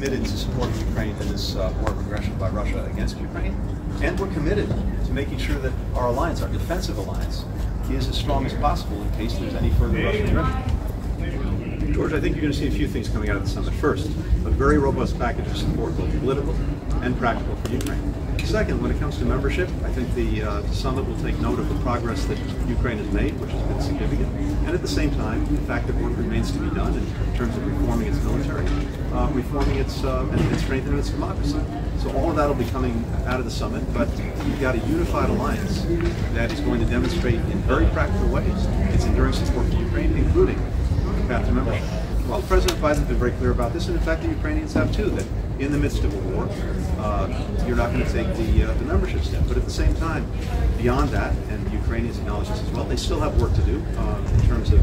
committed to supporting Ukraine in this war of aggression by Russia against Ukraine, and we're committed to making sure that our alliance, our defensive alliance, is as strong as possible in case there's any further Russian aggression. George, I think you're going to see a few things coming out of the summit. First, a very robust package of support, both political and practical, for Ukraine. Second, when it comes to membership, I think the summit will take note of the progress that Ukraine has made, which has been significant, and at the same time, the fact that work remains to be done in terms of reforming its military, reforming its and strengthening its democracy. So all of that will be coming out of the summit, but you've got a unified alliance that is going to demonstrate in very practical ways its enduring support for Ukraine, including the path to membership. Well, President Biden has been very clear about this, and in fact the Ukrainians have too, that in the midst of a war, you're not going to take the membership step. But at the same time, beyond that, and the Ukrainians acknowledge this as well, they still have work to do in terms of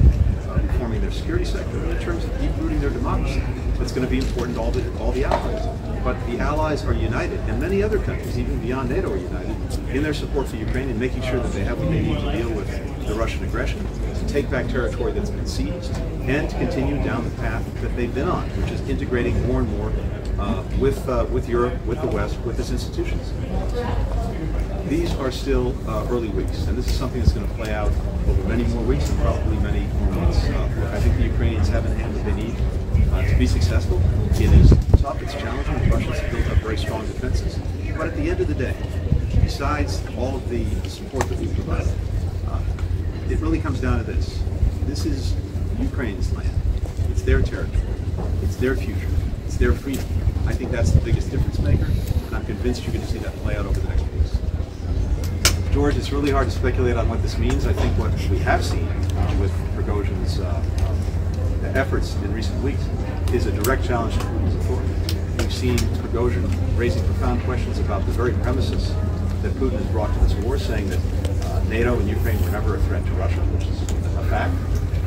reforming their security sector and in terms of deep-rooting their democracy. That's going to be important to all the allies. But the allies are united, and many other countries, even beyond NATO, are united in their support for Ukraine and making sure that they have what they need to deal with the Russian aggression, to take back territory that's been seized, and to continue down the path that they've been on, which is integrating more and more with Europe, with the West, with its institutions. These are still early weeks, and this is something that's going to play out over many more weeks and probably many more months. I think the Ukrainians have in hand what they need to be successful. It is tough, it's challenging. The Russians have built up very strong defenses. But at the end of the day, besides all of the support that we provide, it really comes down to this. This is Ukraine's land. It's their territory. It's their future. It's their freedom. I think that's the biggest difference maker, and I'm convinced you're going to see that play out over the next weeks. George, it's really hard to speculate on what this means. I think what we have seen with Prigozhin's efforts in recent weeks is a direct challenge to Putin's authority. We've seen Prigozhin raising profound questions about the very premises that Putin has brought to this war, saying that NATO and Ukraine were never a threat to Russia, which is a fact.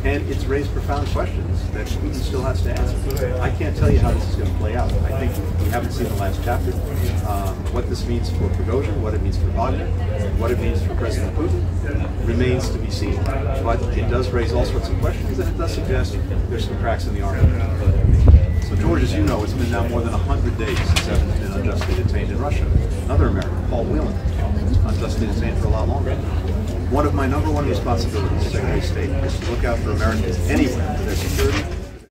And it's raised profound questions that Putin still has to answer. I can't tell you how this is going to play out. I think we haven't seen the last chapter. What this means for Prigozhin, what it means for Wagner, what it means for President Putin remains to be seen. But it does raise all sorts of questions, and it does suggest there's some cracks in the armor. So George, as you know, it's been now more than 100 days since Evans has been unjustly detained in Russia. Another American, Paul Whelan, unjustly detained for a lot longer. One of my #1 responsibilities as Secretary of State is to look out for Americans anywhere, for their security,